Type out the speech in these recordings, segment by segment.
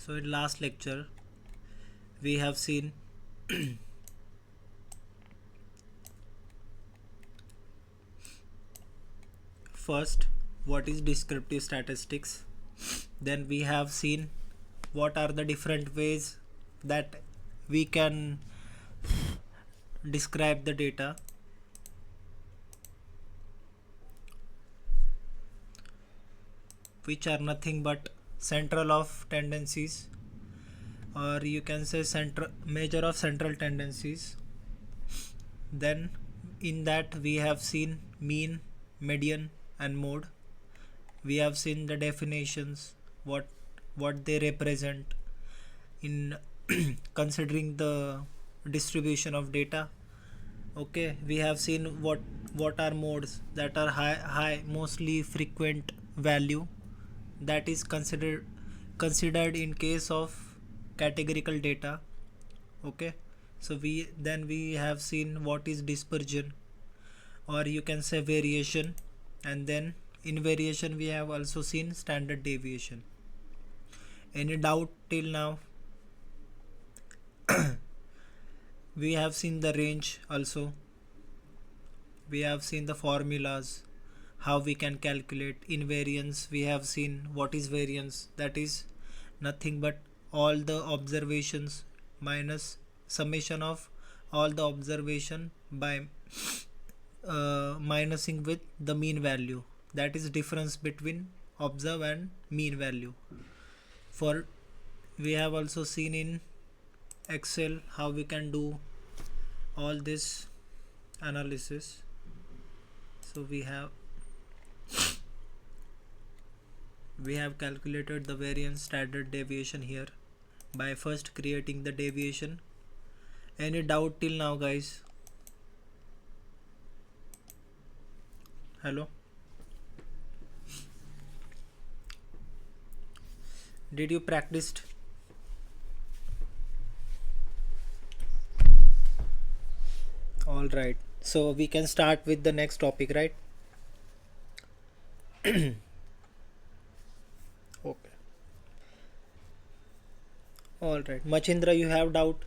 So in last lecture we have seen first what is descriptive statistics, then we have seen what are the different ways that we can describe the data, which are nothing but central of tendencies, or you can say central measure of central tendencies. Then in that we have seen mean, median and mode. We have seen the definitions, what they represent in considering the distribution of data. Okay, we have seen what are modes, that are high mostly frequent value, that is considered in case of categorical data. Okay, so we have seen what is dispersion, or you can say variation, and then in variation we have also seen standard deviation. Any doubt till now? We have seen the range also. We have seen the formulas, how we can calculate. In variance we have seen what is variance, that is nothing but all the observations minus summation of all the observation by minusing with the mean value, that is difference between observe and mean value. For we have also seen in Excel how we can do all this analysis. So we have calculated the variance standard deviation here by first creating the deviation. Any doubt till now, guys? Hello, did you practice? All right, so we can start with the next topic, right? Okay, all right. Machindra, you have doubt?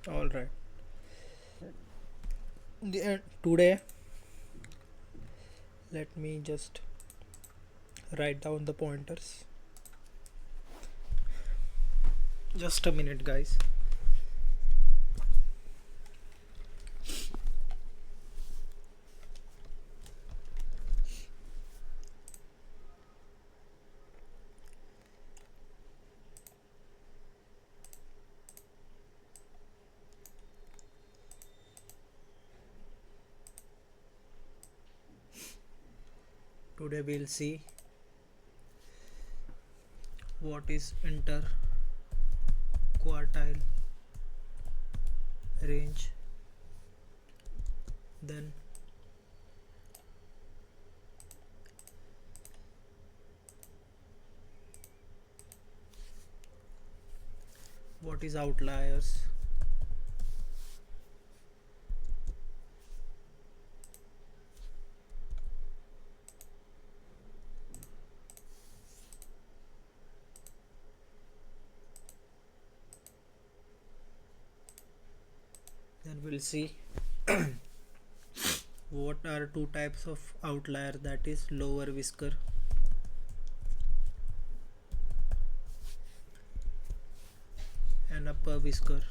All right. Today let me just write down the pointers. Just a minute, guys. Today we'll see what is inter quartile range, then what is outliers, then we'll see what are two types of outlier, that is lower whisker and upper whisker,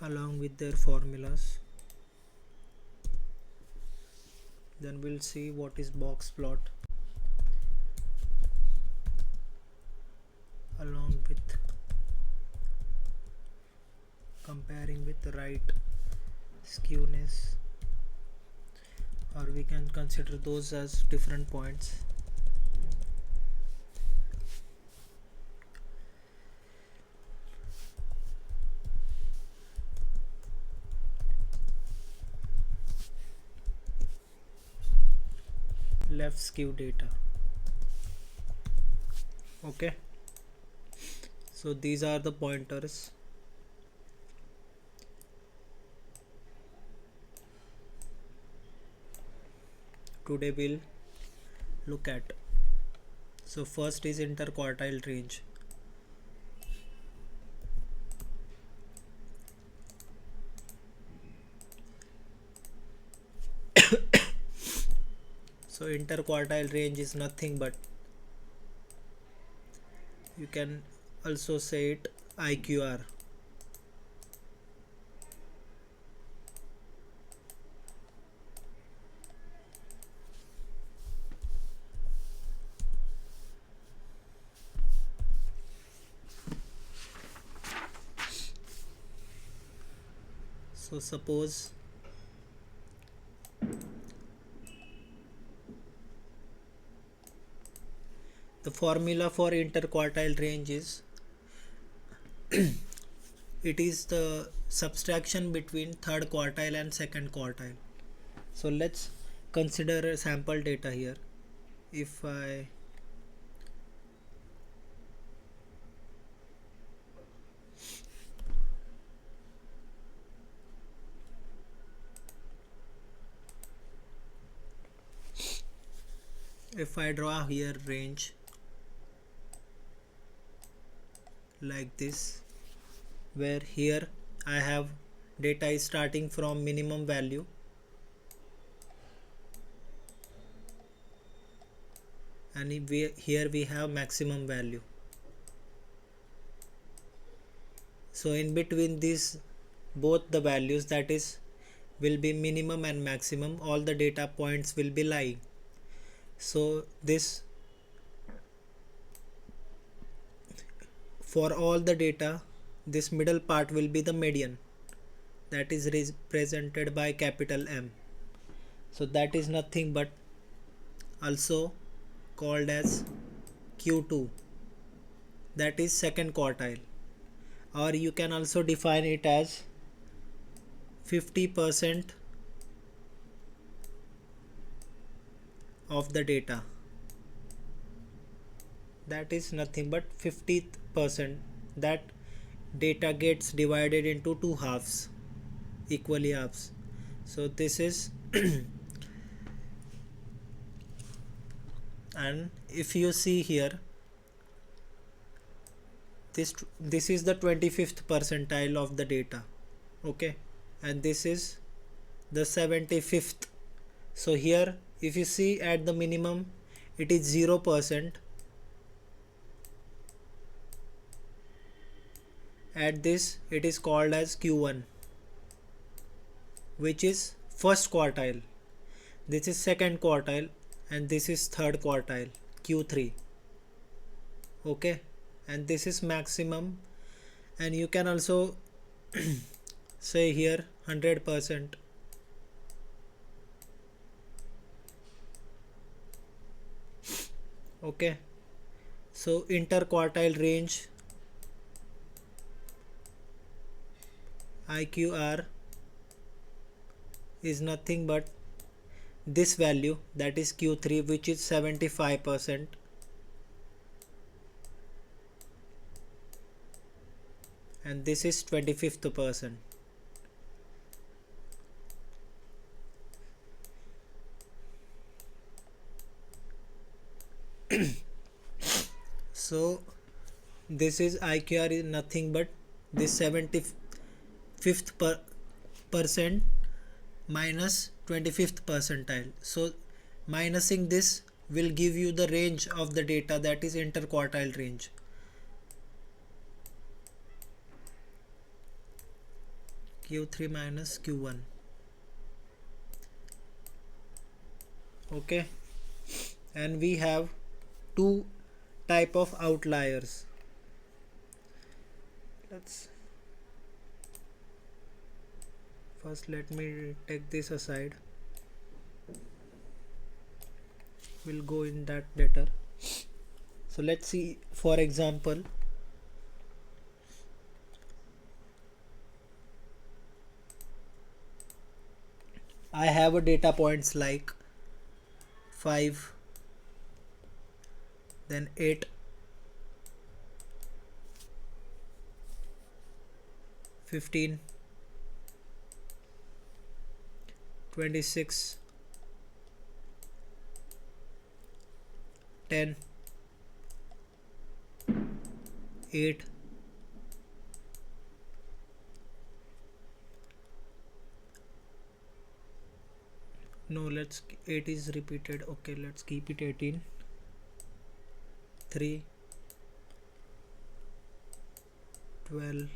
along with their formulas. Then we'll see what is box plot, along with comparing with the right skewness, or we can consider those as different points. Left skew data. Okay, so these are the pointers. today we'll look at. So first is interquartile range. So interquartile range is nothing but, you can also say it IQR. So suppose the formula for interquartile range is it is the subtraction between third quartile and second quartile. So let's consider a sample data here. If I draw here range like this, where here I have data is starting from minimum value and here we have maximum value. So in between these both the values, that is will be minimum and maximum, all the data points will be lying. So this, for all the data, this middle part will be the median, that is represented by capital M. So that is nothing but also called as Q2, that is second quartile, or you can also define it as 50% of the data, that is nothing but 50%, that data gets divided into two halves, equally halves. So this is and if you see here, this is the 25th percentile of the data, okay, and this is the 75th. So here if you see at the minimum it is 0%, at this it is called as Q1, which is first quartile, this is second quartile, and this is third quartile, Q3, okay, and this is maximum, and you can also say here 100%. Okay, so interquartile range IQR is nothing but this value, that is Q3, which is 75%, and this is 25th percent. So this is IQR is nothing but this 75th percent minus 25th percentile. So minusing this will give you the range of the data, that is interquartile range. Q3 minus Q1. Okay, and we have two type of outliers. First let me take this aside, we'll go in that later. So let's see, for example, I have a data points like 5, then 8, 15, 26, 10, 8, no, let's 8 is repeated. Okay, let's keep it 18, 3, 12,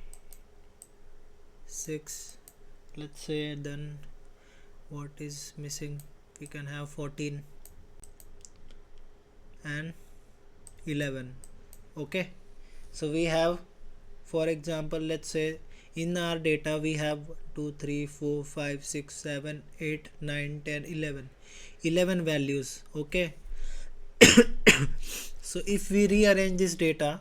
6, let's say. Then what is missing? We can have 14 and 11. Okay, so we have, for example, let's say in our data we have 2, 3, 4, 5, 6, 7, 8, 9, 10, 11, 11 values. Okay, so if we rearrange this data,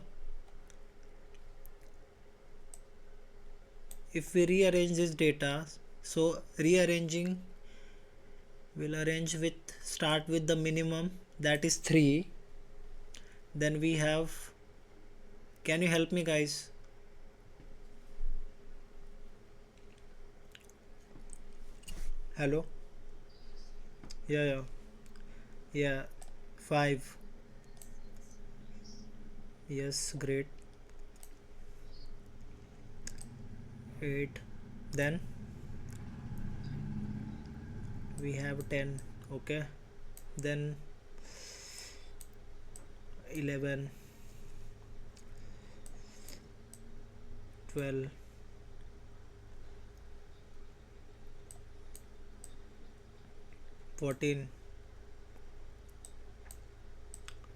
so rearranging will arrange with, start with the minimum, that is 3. Then we have, can you help me guys? Hello? Yeah, 5. Yes, great. 8. Then we have 10. Okay, then 11, 12, 14,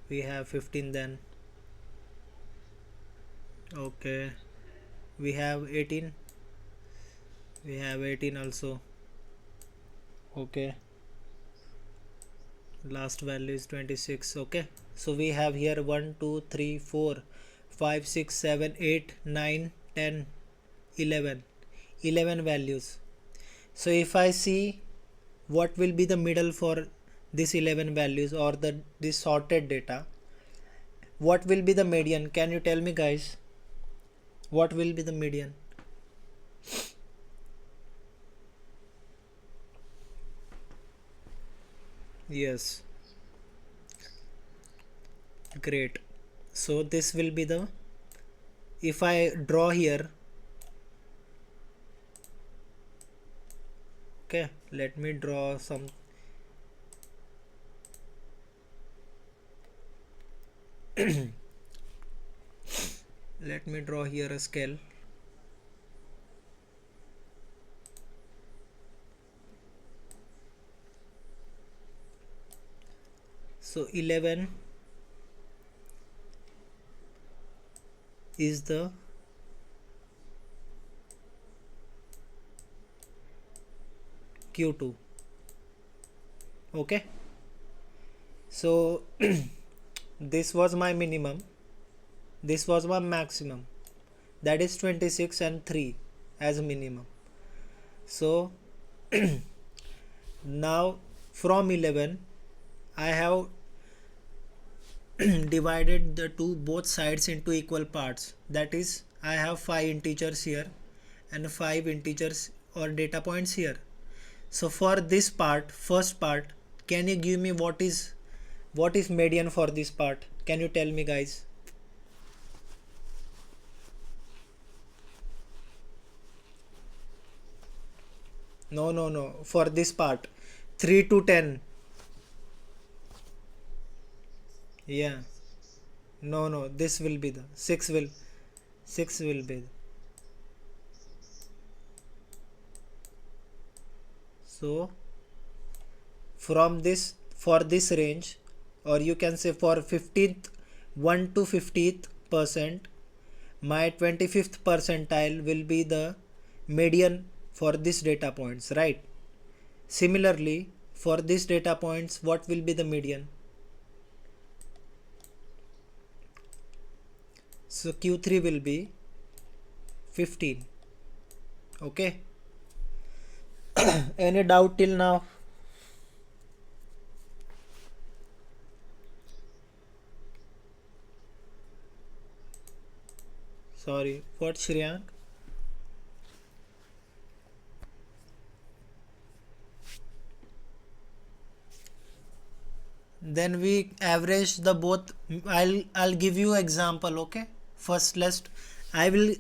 we have 15. Then okay, we have 18, also. Okay, last value is 26. Okay, so we have here 1, 2, 3, 4, 5, 6, 7, 8, 9, 10, 11, 11 values. So if I see what will be the middle for this 11 values, or this sorted data, what will be the median? Can you tell me guys, what will be the median? Yes, great. So this will be the, if I draw here, okay, let me draw some. Let me draw here a scale. So 11 is the Q2. Okay, so this was my minimum, this was my maximum, that is 26 and 3 as minimum. So now from 11 I have divided the both sides into equal parts, that is I have 5 integers here and 5 integers or data points here. So for this part, first part, can you give me what is median for this part? Can you tell me guys? No, for this part, 3 to 10. Yeah, no, this will be the 6 will be the, so from this, for this range, or you can say for 15th 1 to 50th percent, my 25th percentile will be the median for this data points, right? Similarly, for this data points, what will be the median? So Q3 will be 15. Okay. Any doubt till now? Sorry, what, Shriyank? then we average the both. I'll give you example. Okay, first let's I will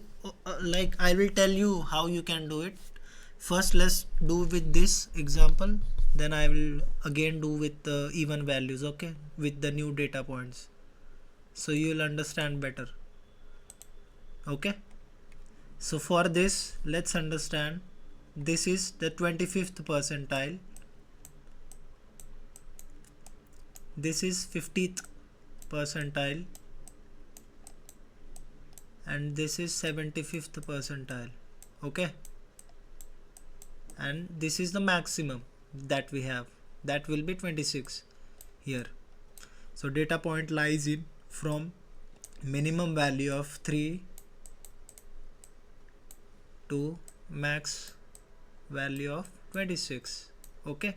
I will tell you how you can do it. First let's do with this example, then I will again do with the even values, okay, with the new data points, so you will understand better. Okay, so for this let's understand, this is the 25th percentile, this is 50th percentile, and this is 75th percentile. Okay, and this is the maximum that we have, that will be 26 here. So data point lies in from minimum value of 3 to max value of 26. Okay,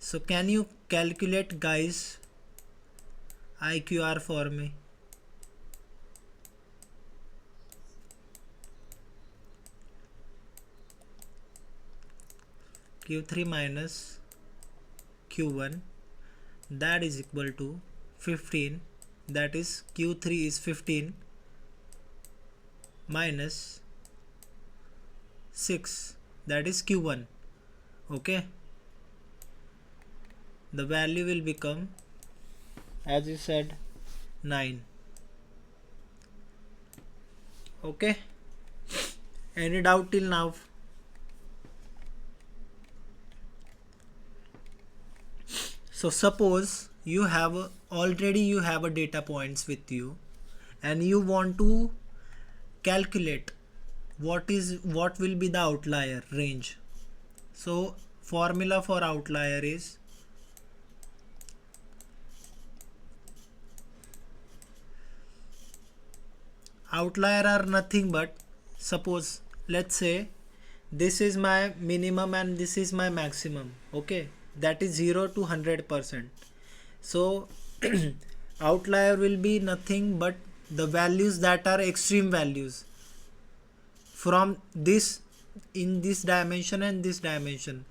so can you calculate guys IQR for me? Q3 minus Q1, that is equal to 15, that is Q3 is 15 minus 6, that is Q1. Okay, the value will become, as you said, 9. Okay, any doubt till now? So suppose you have already you have a data points with you, and you want to calculate what will be the outlier range. So formula for outlier is outlier are nothing but, suppose let's say this is my minimum and this is my maximum. Okay, that is 0 to 100%. So outlier will be nothing but the values that are extreme values from this, in this dimension and this dimension.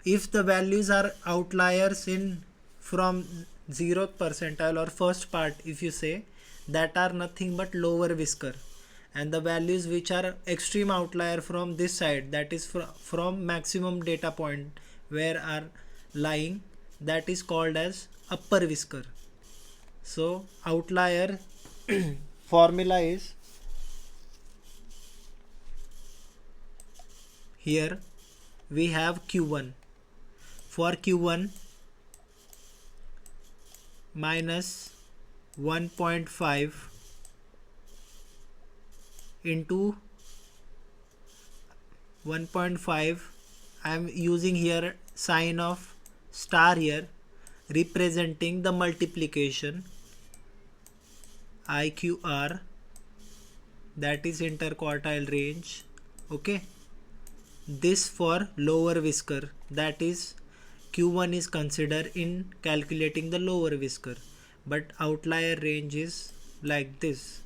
If the values are outliers in from 0th percentile or first part, if you say, that are nothing but lower whisker, and the values which are extreme outlier from this side, that is from maximum data point where are lying, that is called as upper whisker. So outlier formula is, here we have Q1. For Q1 minus 1.5 into 1.5, I am using here sign of star here, representing the multiplication IQR, that is interquartile range. Okay, this for lower whisker, that is Q1 is considered in calculating the lower whisker, but outlier range is like this.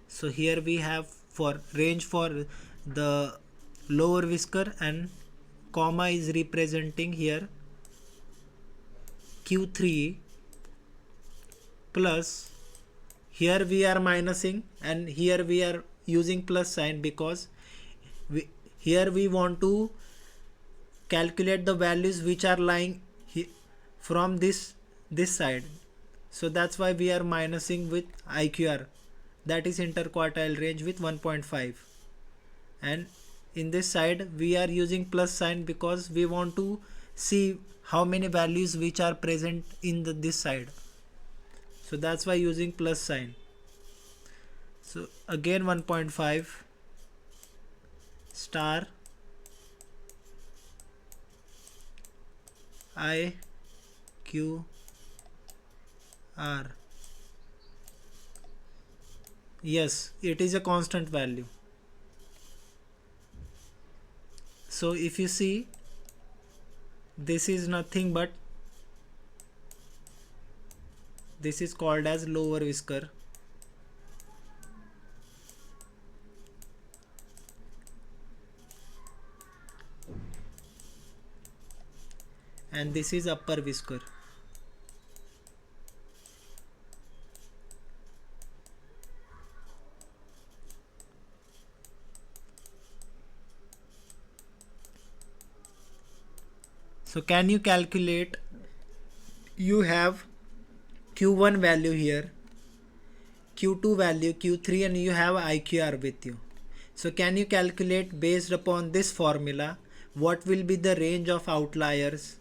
So here we have for range for the lower whisker, and comma is representing here Q3 plus, here we are minusing and here we are using plus sign, because here we want to calculate the values which are lying from this side. So that's why we are minusing with IQR, that is interquartile range with 1.5, and in this side we are using plus sign because we want to see how many values which are present in this side. So that's why using plus sign. So again 1.5 star IQR. Yes, it is a constant value. So if you see, this is nothing but, this is called as lower whisker, and this is upper whisker. So can you calculate, you have Q1 value here, Q2 value, Q3, and you have IQR with you. So can you calculate based upon this formula what will be the range of outliers?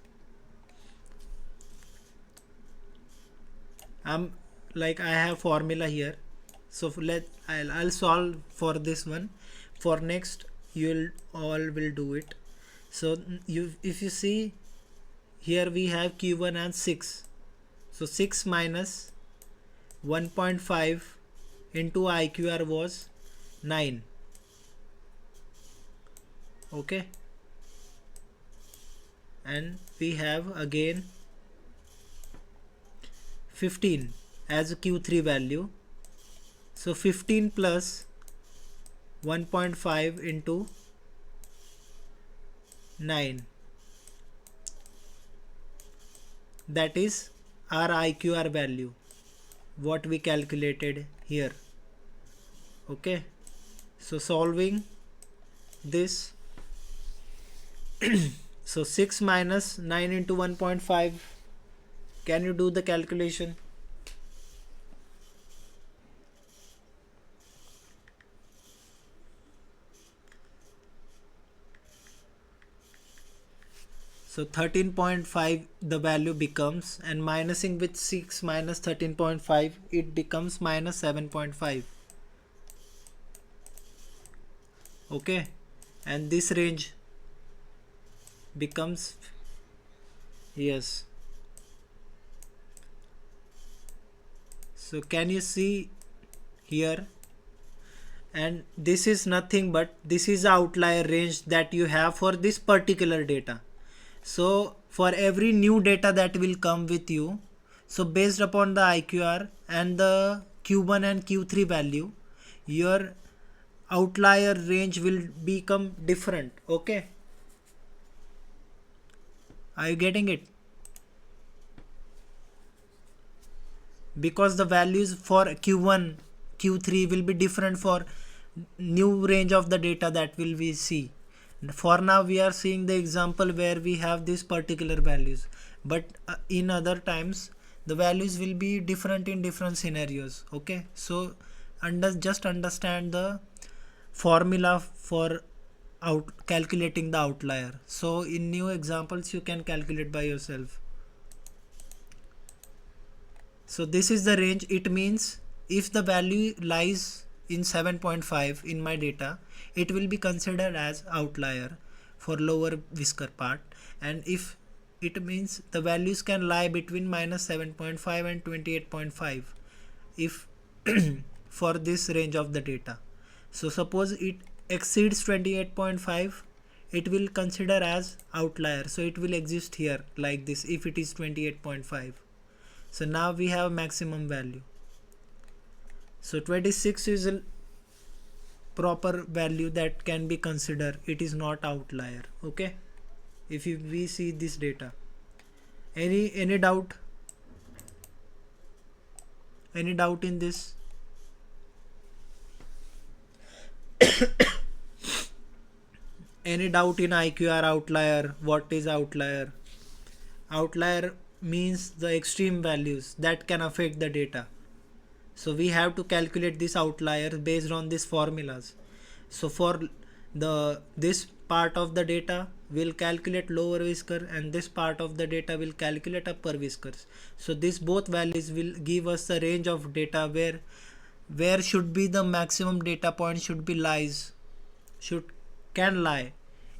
I have formula here. So I'll solve for this one. For next you'll all will do it. So if you see here we have Q1 and 6. So 6 minus 1.5 into IQR was 9. Okay, and we have again 15 as a Q3 value. So 15 plus 1.5 into 9, that is our IQR value what we calculated here. Okay, so solving this, so 6 minus 9 into 1.5, can you do the calculation? So 13.5 the value becomes, and minusing with 6 minus 13.5 it becomes minus 7.5. Okay, and this range becomes, yes. So can you see here, and this is nothing but this is the outlier range that you have for this particular data. So for every new data that will come with you, so based upon the IQR and the Q1 and Q3 value, your outlier range will become different. Okay, are you getting it? Because the values for Q1, Q3 will be different for new range of the data that will we see. For now we are seeing the example where we have these particular values, but in other times the values will be different in different scenarios. Okay, so just understand the formula for calculating the outlier. So in new examples you can calculate by yourself. So this is the range. It means if the value lies in 7.5 in my data, it will be considered as outlier for lower whisker part, and if it means the values can lie between minus 7.5 and 28.5 if for this range of the data. So suppose it exceeds 28.5, it will consider as outlier, so it will exist here like this if it is 28.5. So now we have maximum value. So 26 is a proper value that can be considered. It is not outlier. Okay, if we see this data, any doubt, any doubt in this? Any doubt in IQR outlier? What is outlier? Outlier means the extreme values that can affect the data. So we have to calculate this outlier based on these formulas. So for this part of the data will calculate lower whisker, and this part of the data will calculate upper whiskers. So these both values will give us the range of data where should be the maximum data point should be can lie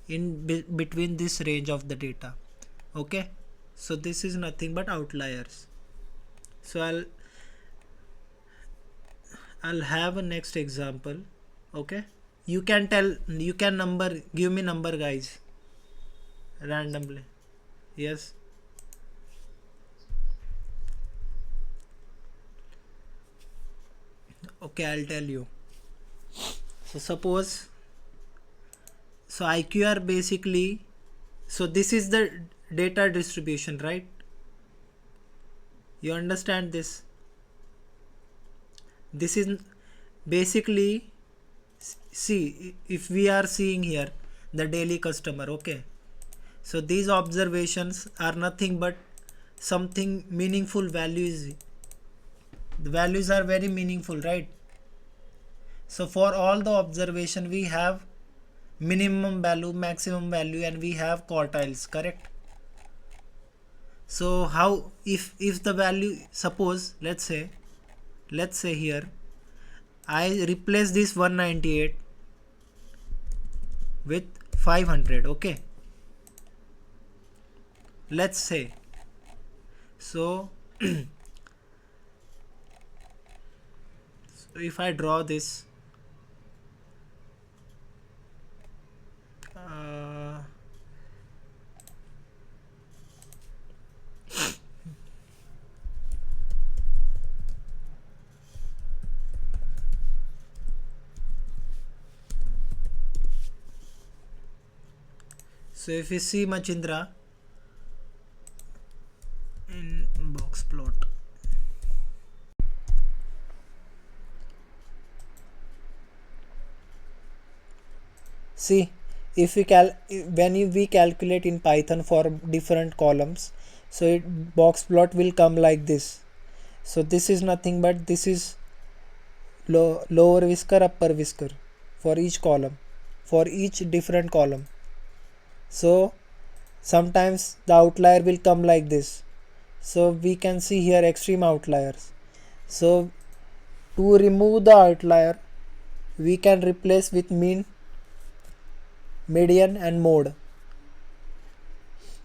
in between this range of the data. Okay, so this is nothing but outliers. So I'll have a next example. Okay, you can give me number guys randomly. Yes, okay, I'll tell you. So suppose, so IQR basically, so this is the data distribution, right? You understand this? This is basically, see, if we are seeing here the daily customer. Okay, So these observations are nothing but something meaningful values. The values are very meaningful, right? So for all the observation we have minimum value, maximum value, and we have quartiles, correct? So how, if the value, suppose let's say here I replace this 198 with 500, okay, let's say. So if I draw this uh, so if you see Machindra in box plot, see, if we we calculate in Python for different columns, so box plot will come like this. So this is nothing but this is lower whisker, upper whisker for each column, for each different column. So sometimes the outlier will come like this. So we can see here extreme outliers. So to remove the outlier, we can replace with mean, median and mode.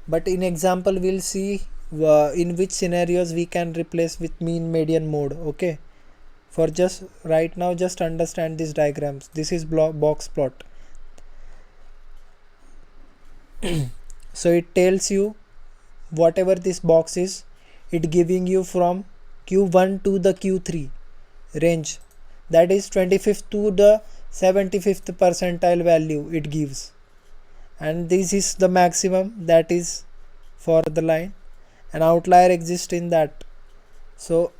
But in example we'll see in which scenarios we can replace with mean, median, mode. Okay, for just right now just understand these diagrams. This is box plot. So it tells you whatever this box is, it giving you from Q1 to the Q3 range, that is 25th to the 75th percentile value it gives, and this is the maximum that is for the line. An outlier exists in that. So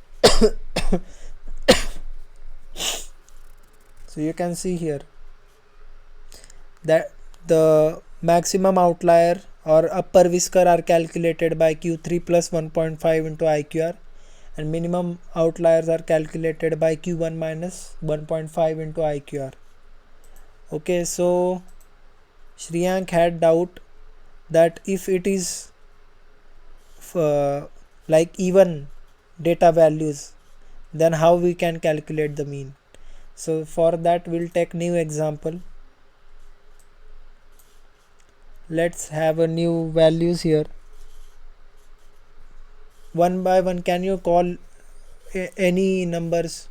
so you can see here that the maximum outlier or upper whisker are calculated by Q3 plus 1.5 into IQR, and minimum outliers are calculated by Q1 minus 1.5 into IQR. Okay, so Shriyank had doubt that if it is like even data values, then how we can calculate the mean. So for that we'll take new example. Let's have a new values here. One by one, can you call any numbers?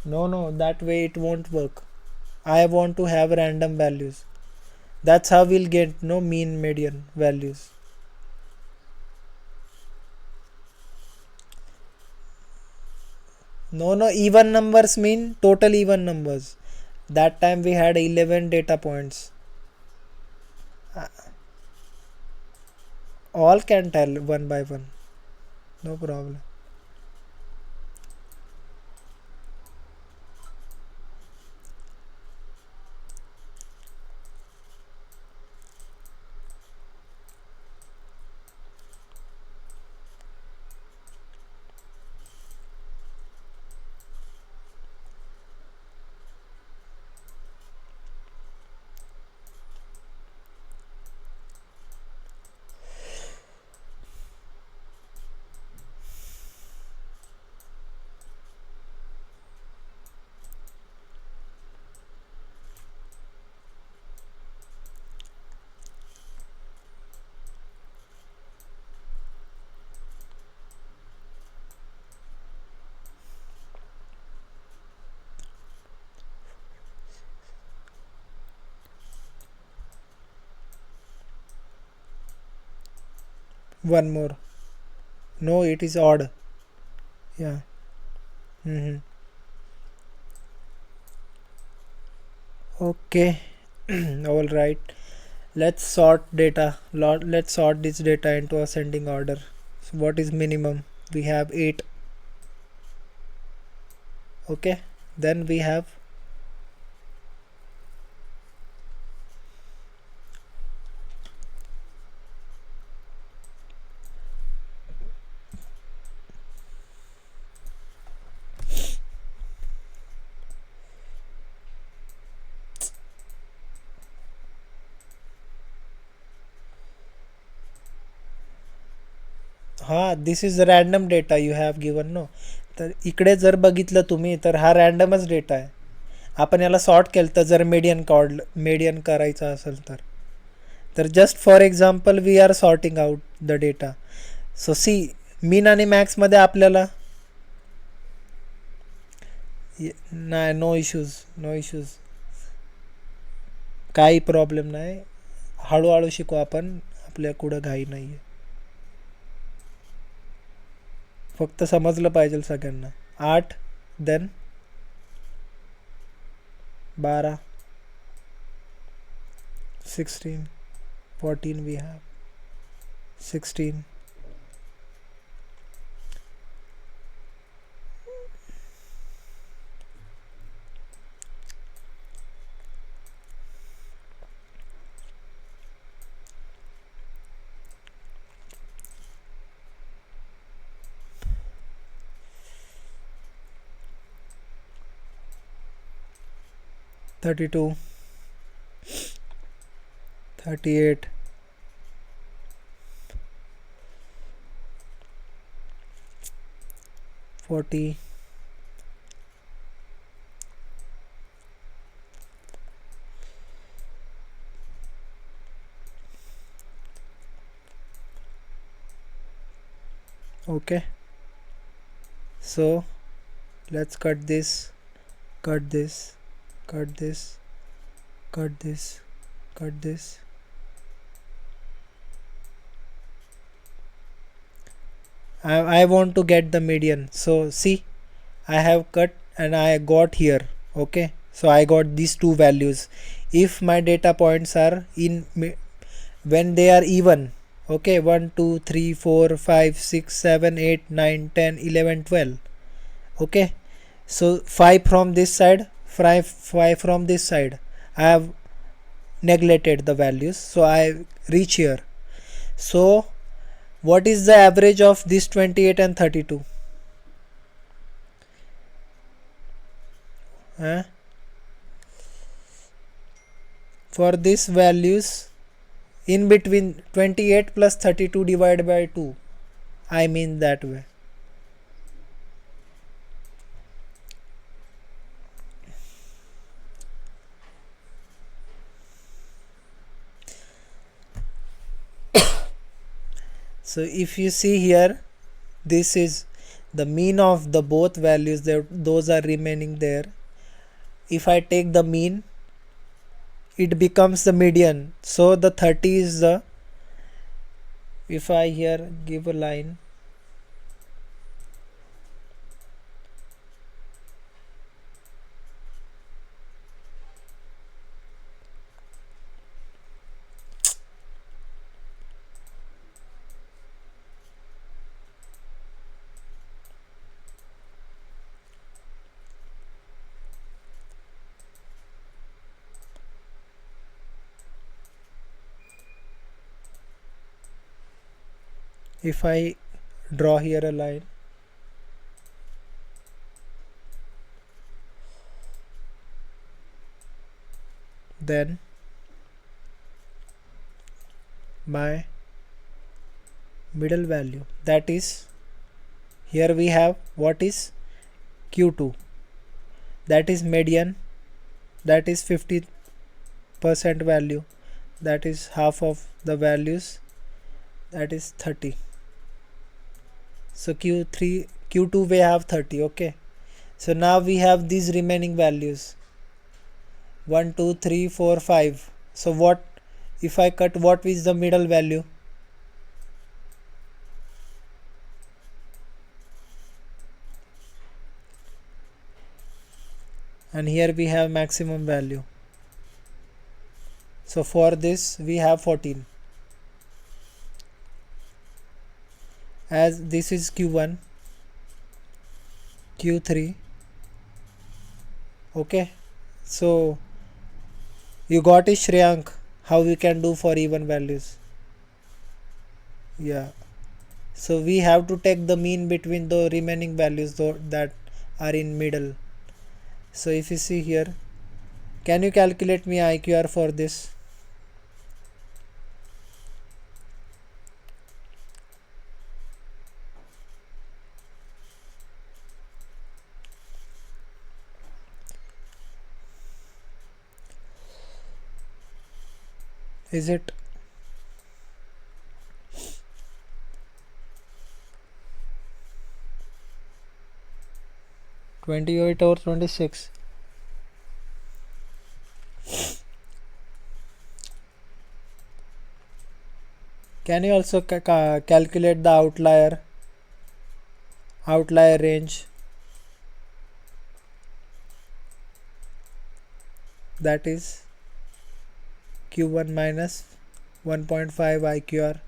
No, that way it won't work. I want to have random values. That's how we'll get no mean, median values. No, even numbers mean total even numbers. That time we had 11 data points. All can tell one by one. No problem. One more. No, it is odd. Yeah. Okay. All right. Let's sort data. Let's sort this data into ascending order. So what is minimum? We have 8. Okay, then we have this is random data you have given no. तर इकडे जर बघितलं तुम्ही तर हा रॅन्डमच data आहे. आपण याला सॉर्ट केलं तर जर मीडियन करायचं असेल तर just for example we are sorting out the data. So see mean आणि मॅक्समध्ये आपल्याला नाही, नो इश्यूज काही प्रॉब्लेम नाही. हळूहळू शिकू आपण, आपल्या कुठं घाई नाही आहे. फक्त समजलं पाहिजे सगळ्यांना. 8 then 12 16 14 we have 16 32 38 40 okay. So let's cut this, cut this, cut this, cut this, cut this. I want to get the median. So see, I have cut and I got here. Okay, so I got these two values. If my data points are in when they are even, okay, 1 2 3 4 5 6 7 8 9 10 11 12. Okay, so 5 from this side, 5 from this side, I have neglected the values, so I reach here. So what is the average of this 28 and 32? For these values in between 28 plus 32 divided by 2, I mean that way. So if you see here, this is the mean of the both values, those are remaining there. If I take the mean, it becomes the median. So the 30 is the, if I here give a line, if I draw here a line, then my middle value, that is, here we have what is Q2, that is median, that is 50% value, that is half of the values, that is 30. So Q2 we have 30. Okay, so now we have these remaining values 1 2 3 4 5. So what if I cut, what is the middle value? And here we have maximum value. So for this we have 14. As this is Q1, Q3, Okay, so you got it, Shreyank, how we can do for even values. Yeah, so we have to take the mean between the remaining values that are in middle. So if you see here, can you calculate me IQR for this? Is it 28 or 26? Can you also calculate the outlier range? That is Q1 minus 1.5 IQR.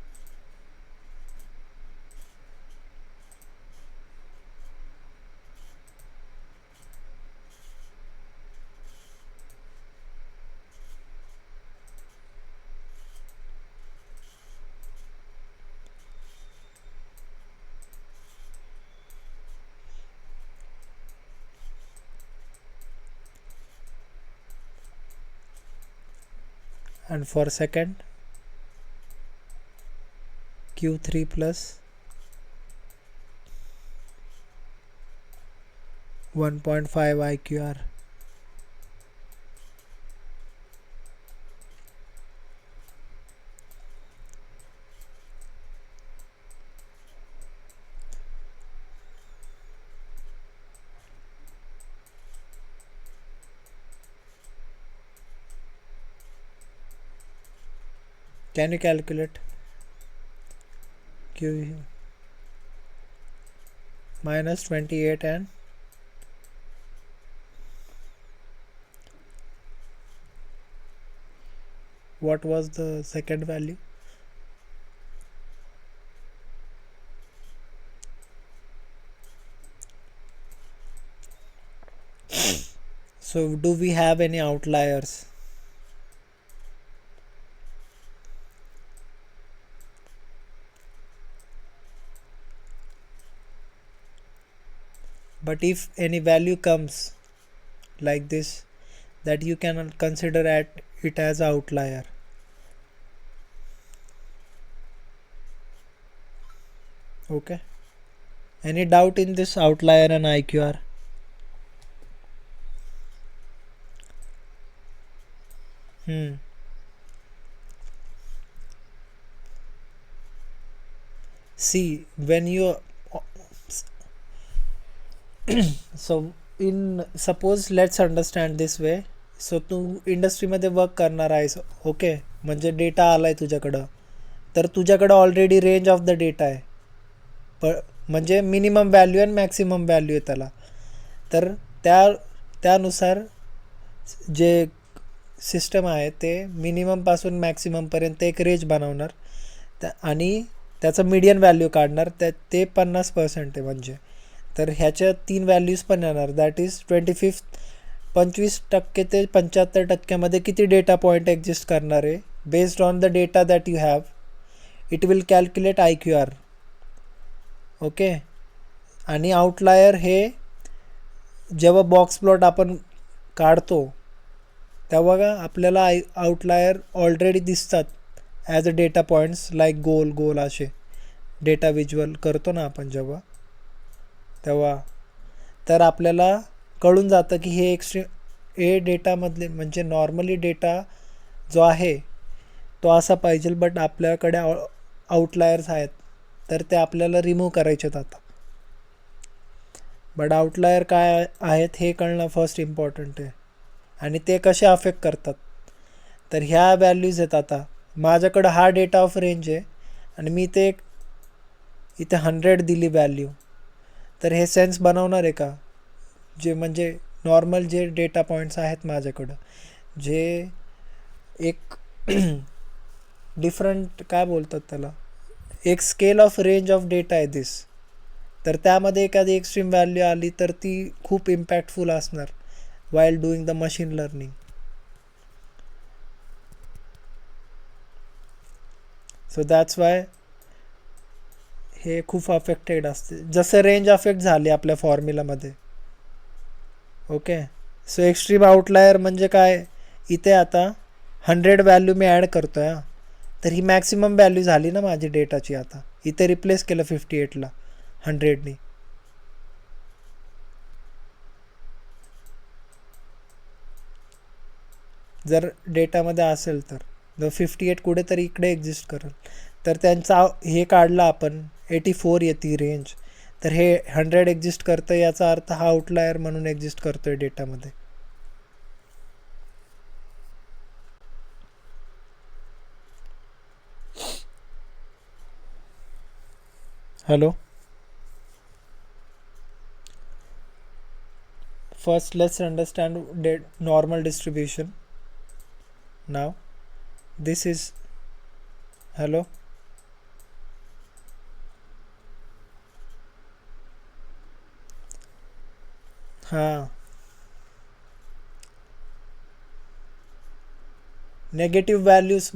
And for second, Q3 plus 1.5 IQR. Can you calculate Q minus 28 and what was the second value? So do we have any outliers? But if any value comes like this, that you can consider it as outlier. Okay. Any doubt in this outlier and IQR? See, when you so in suppose let's understand this way. सो तू इंडस्ट्रीमध्ये work करणार आहेस, okay, म्हणजे data आलाय तुझ्याकडं, तर तुझ्याकडं already range of the data आहे, म्हणजे मिनिमम व्हॅल्यू आणि मॅक्सिमम व्हॅल्यू आहे त्याला. तर त्यानुसार जे सिस्टम आहे ते मिनिममपासून मॅक्सिममपर्यंत एक रेंज बनवणार आणि त्याचं मीडियन व्हॅल्यू काढणार, ते 50% आहे म्हणजे. तर ह्याच्या 3 व्हॅल्यूज पण येणार, दॅट इज 25% ते 75% किती डेटा पॉईंट एक्झिस्ट करणार आहे based on the data that you have. It will calculate IQR. Okay. आणि आउटलायर हे जेव्हा बॉक्स प्लॉट आपण काढतो तेव्हा आपल्याला आउटलायर ऑलरेडी दिसतात as a data points, like गोल असे डेटा विज्युअल करतो ना आपण जेव्हा, तेव्हा तर आपल्याला कळून जातं की हे डेटामधले म्हणजे नॉर्मली डेटा जो आहे तो असा पाहिजे, बट आपल्याकडे आउटलायर्स आहेत तर ते आपल्याला रिमूव्ह करायचे आता. बट आउटलायर काय आहेत हे कळणं फर्स्ट इम्पॉर्टंट आहे. आणि ते कसे अफेक्ट करतात, तर ह्या व्हॅल्यूज आहेत. आता माझ्याकडं हा डेटा ऑफ रेंज आहे आणि मी ते इथे 100 दिली व्हॅल्यू, तर हे सेन्स बनवणार आहे का? जे म्हणजे नॉर्मल जे डेटा पॉईंट्स आहेत माझ्याकडं, जे एक डिफरंट काय बोलतात त्याला, एक scale of range of data आहे दिस, तर त्यामध्ये एखादी एक्स्ट्रीम व्हॅल्यू आली तर ती खूप इम्पॅक्टफुल असणार. while doing the machine learning. So that's why हे खूप अफेक्टेड असते, जसं रेंज अफेक्ट झाले आपल्या फॉर्म्युलामध्ये. ओके, सो एक्स्ट्रीम आउटलायर म्हणजे काय, इथे आता 100 व्हॅल्यू मी ॲड करतो आहे, तर ही मॅक्सिमम व्हॅल्यू झाली ना माझी डेटाची. आता इथे रिप्लेस केलं 58ला 100नी. जर डेटामध्ये असेल तर 58 कुठेतरी इकडे एक्झिस्ट करेल, तर त्यांचा हे काढला आपण 84 येते रेंज, तर हे 100 एक्झिस्ट करतं, याचा अर्थ हा आउटलायर म्हणून एक्झिस्ट करतोय डेटामध्ये. Hello, first let's understand normal distribution. Now this is, hello, हां, नेगेटिव्ह व्हॅल्यूज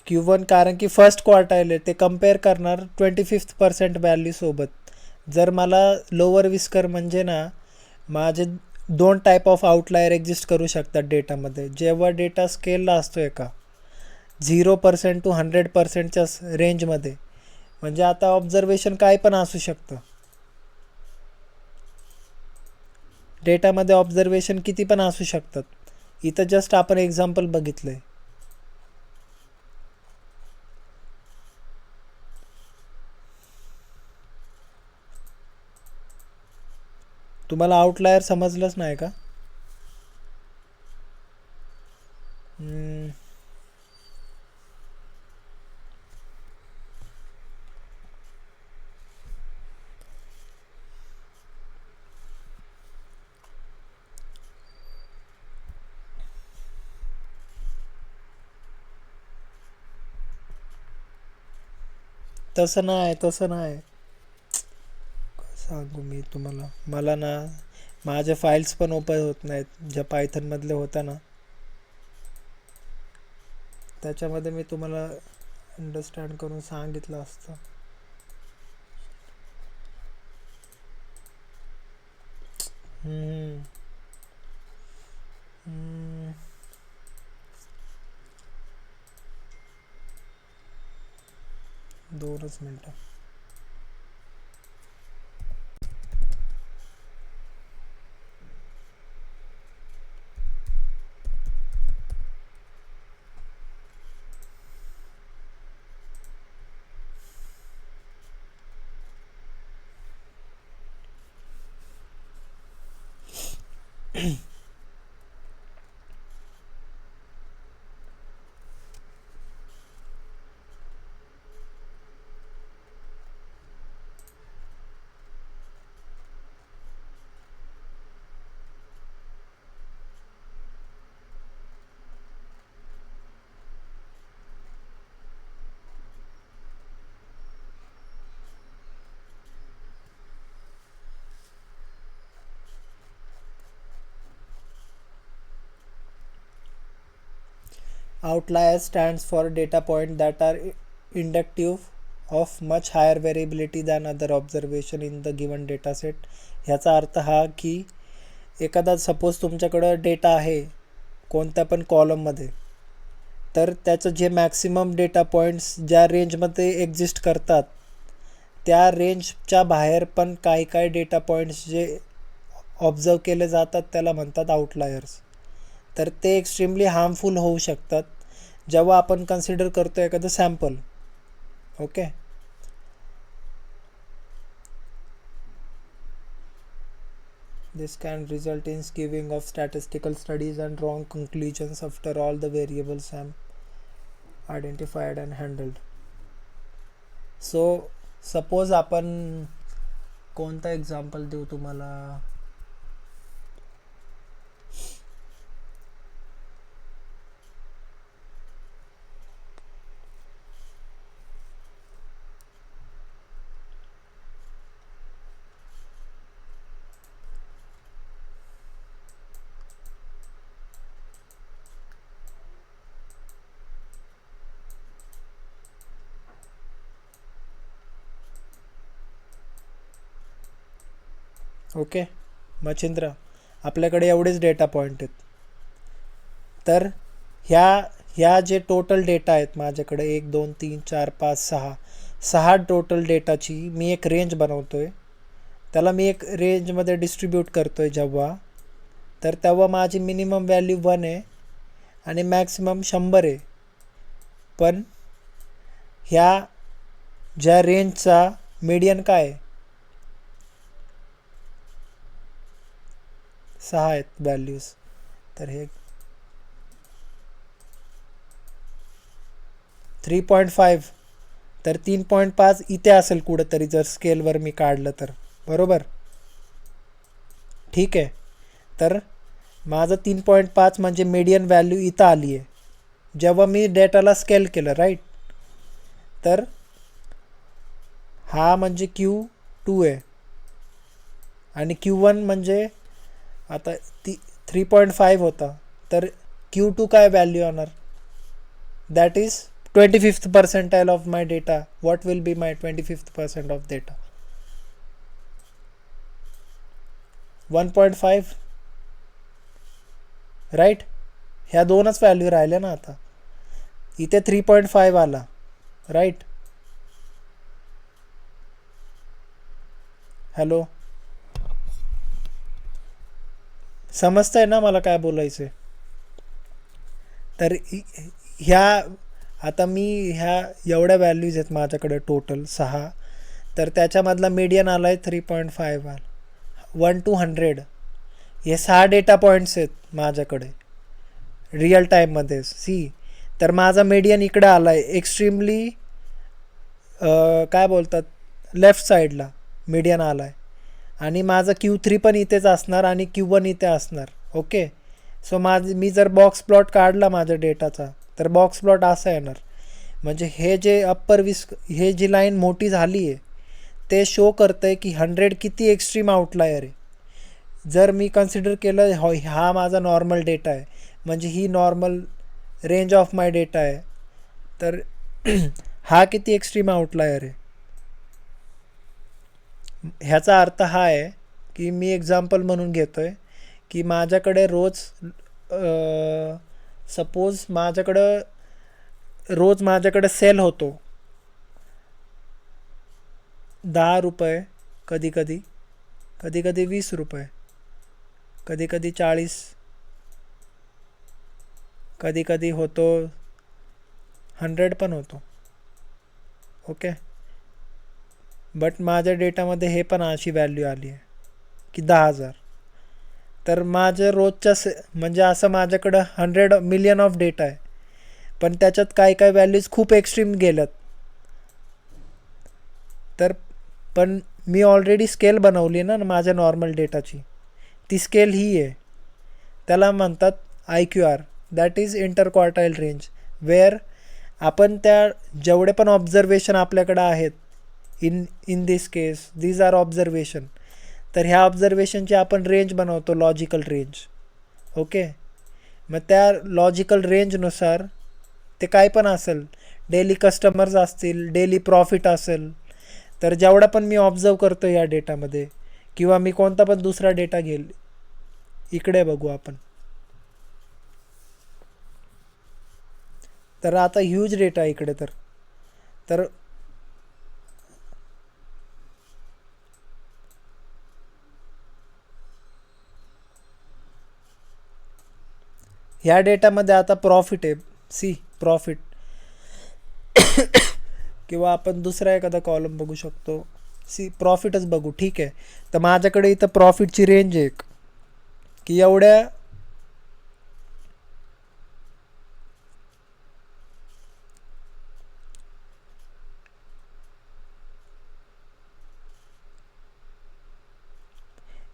Q1 कारण की फर्स्ट क्वार्टाईल आहे, ते कम्पेअर करणार 25% व्हॅल्यूसोबत. जर मला लोअर विस्कर म्हणजे ना, माझे 2 टाईप ऑफ आउटलायर एक्झिस्ट करू शकतात डेटामध्ये, जेव्हा डेटा स्केलला असतो आहे का 0% टू 100%च्या रेंजमध्ये. म्हणजे आता ऑब्झर्वेशन काय पण असू शकतं डेटामध्ये, ऑब्झर्वेशन किती पण असू शकतात. इथं जस्ट आपण एक्झाम्पल बघितलं आहे. तुम्हाला आउटलायर समजलंच नाही का? तसं नाही सांगू मी तुम्हाला. मला ना माझ्या फाईल्स पण ओपन होत नाहीत ज्या पायथनमधले होत्या ना, त्याच्यामध्ये मी तुम्हाला अंडरस्टँड करून सांगितलं असतं. दोनच मिनटं. Outlier stands for data points that are indicative of much higher variability than other observation in the given data set. ह्याचा अर्थ हा की एखादा सपोज तुमच्याकडं डेटा आहे कोणत्या पण कॉलममध्ये, तर त्याचं जे मॅक्सिमम डेटा पॉईंट्स ज्या रेंजमध्ये एक्झिस्ट करतात, त्या रेंजच्या बाहेर पण काही डेटा पॉईंट्स जे ऑब्झर्व केले जातात त्याला म्हणतात आउटलायर्स. तर ते एक्स्ट्रीमली हार्मफुल होऊ शकतात जेव्हा आपण कन्सिडर करतो एखादं sample. Okay, this can result in skewing of statistical studies and wrong conclusions after all the variables are identified and handled. So suppose आपण कोणता एक्झाम्पल देऊ तुम्हाला. ओके मच्छिंद्र, आपल्याकडे एवढेच डेटा पॉईंट आहेत. तर ह्या जे टोटल डेटा आहेत माझ्याकडे 1 2 3 4 5 6 टोटल डेटाची मी एक रेंज बनवतो आहे. त्याला मी एक रेंजमध्ये डिस्ट्रीब्यूट करतो आहे जेव्हा, तर तेव्हा माझी मिनिमम व्हॅल्यू 1 आहे आणि मॅक्सिमम 100 आहे. पण ह्या ज्या रेंजचा मीडियन काय आहे, 6 आहेत व्हॅल्यूज. तर हे 3.5, तर 3.5 इथे असेल कुठंतरी जर स्केलवर मी काढलं तर, बरोबर. ठीक आहे, तर माझं 3.5 म्हणजे मीडियन व्हॅल्यू इथं आली आहे जेव्हा मी डेटाला स्केल केलं, राईट. तर हा म्हणजे Q2 आहे आणि Q1 म्हणजे आता 3.5 होता, तर Q2 काय व्हॅल्यू येणार, that is 25th percentile of my data. What will be my 25th% of data? 1.5, right. ह्या दोनच व्हॅल्यू राहिल्या ना आता. इथे 3.5 आला, राईट. हॅलो, समजतंय ना मला काय बोलायचं. तर ह्या आता मी ह्या एवढ्या व्हॅल्यूज आहेत माझ्याकडे टोटल 6, तर त्याच्यामधला मीडियन आला आहे 3.5 आला, 1 to 100. हे 6 डेटा पॉईंट्स आहेत माझ्याकडे रिअल टाईममध्ये. सी, तर माझा मीडियन इकडे आला आहे एक्स्ट्रीमली काय बोलतात लेफ्ट साईडला मीडियन आला आहे, आणि माझं Q3 पण इथेच असणार आणि Q1 इथे असणार. ओके, सो मी जर बॉक्स प्लॉट काढला माझ्या डेटाचा, तर बॉक्स प्लॉट असा येणार. म्हणजे हे जे हे जी लाईन मोठी झाली आहे ते शो करतं आहे की 100 किती एक्स्ट्रीम आउटलायर आहे. जर मी कन्सिडर केलं हा माझा नॉर्मल डेटा आहे, म्हणजे ही normal range of my data आहे, तर हा किती एक्स्ट्रीम आउटलायर आहे. ह्याचा अर्थ हा आहे की मी एक्झाम्पल म्हणून घेतो आहे की माझ्याकडे सपोज माझ्याकडे सेल होतो 10 रुपये, कधी कधी 20 रुपये, कधी 40, कधी होतो 100 पण होतो. ओके, बट माझ्या डेटामध्ये हे पण अशी व्हॅल्यू आली आहे की 10,000. तर माझं रोजच्या म्हणजे असं माझ्याकडं 100 मिलियन ऑफ डेटा आहे, पण त्याच्यात काय व्हॅल्यूज खूप एक्स्ट्रीम गेल्यात. तर पण मी ऑलरेडी स्केल बनवली ना माझ्या नॉर्मल डेटाची, ती स्केल ही आहे. त्याला म्हणतात IQR, that is inter quartile range, where आपण त्या जेवढे पण ऑब्झर्वेशन आपल्याकडं आहेत in this case these are observation, तर ह्या ऑब्झर्वेशनची आपण रेंज बनवतो, लॉजिकल रेंज. ओके, मग त्या लॉजिकल रेंजनुसार ते काय पण असेल, डेली कस्टमर्स असतील, डेली प्रॉफिट असेल, तर जेवढा पण मी ऑब्झर्व करतो या डेटामध्ये, किंवा मी कोणता पण दुसरा डेटा घेईल, इकडे बघू आपण. तर आता ह्यूज डेटा इकडे, तर ह्या डेटामध्ये आता प्रॉफिट आहे. सी, प्रॉफिट. किंवा आपण दुसरा एखादा कॉलम बघू शकतो. सी, प्रॉफिटच बघू. ठीक आहे, तर माझ्याकडे इथं प्रॉफिटची रेंज आहे की एवढ्या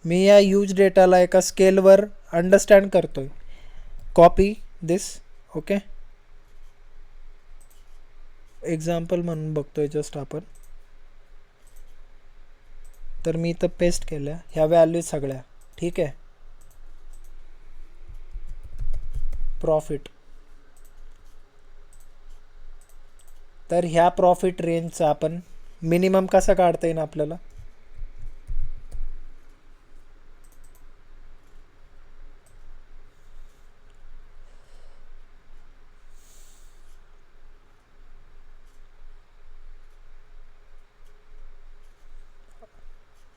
मी या यूज डेटाला एका स्केलवर अंडरस्टँड करतोय. Copy this. ओके, एक्झाम्पल म्हणून बघतोय जस्ट आपण. तर मी इथं पेस्ट केल्या ह्या व्हॅल्यू सगळ्या. ठीक आहे, प्रॉफिट. तर ह्या प्रॉफिट रेंजचा आपण मिनिमम कसा काढता येईल आपल्याला,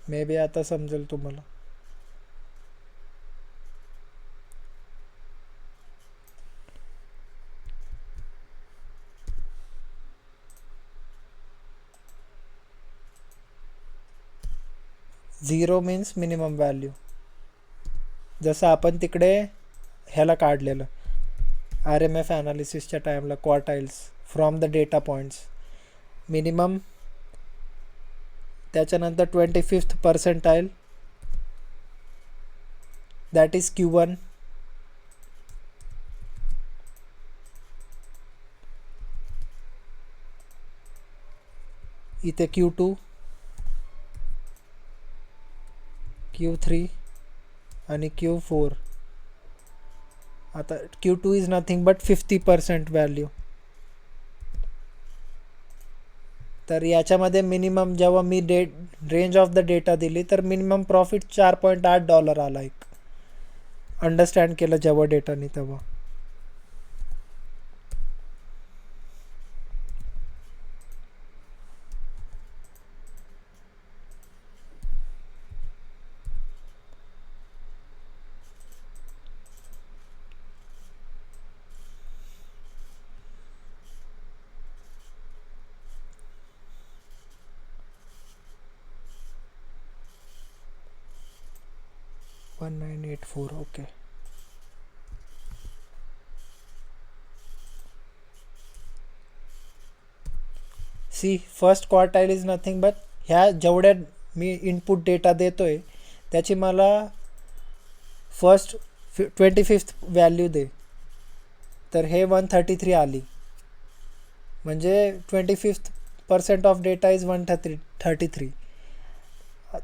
मे बी आता समजेल तुम्हाला. Zero means minimum value. जसं आपण तिकडे ह्याला काढलेलं आर एम एफ ॲनालिसिसच्या टाईमला quartiles from the data points. Minimum, त्याच्यानंतर 25th percentile, that is Q1. इथे Q2, Q3 आणि Q4. आता Q2 is nothing but 50% value. तर याच्यामध्ये मिनिमम जेव्हा मी रेंज ऑफ द डेटा दिली तर मिनिमम प्रॉफिट $4.8 आला. एक अंडरस्टँड केलं जेव्हा डेटानी तेव्हा. $1984. Okay. See first quartile is nothing but ह्या जेवढ्या मी इनपुट डेटा देतोय त्याची मला फर्स्ट 25th व्हॅल्यू दे. तर हे 133 आली. म्हणजे 25% of data is 133.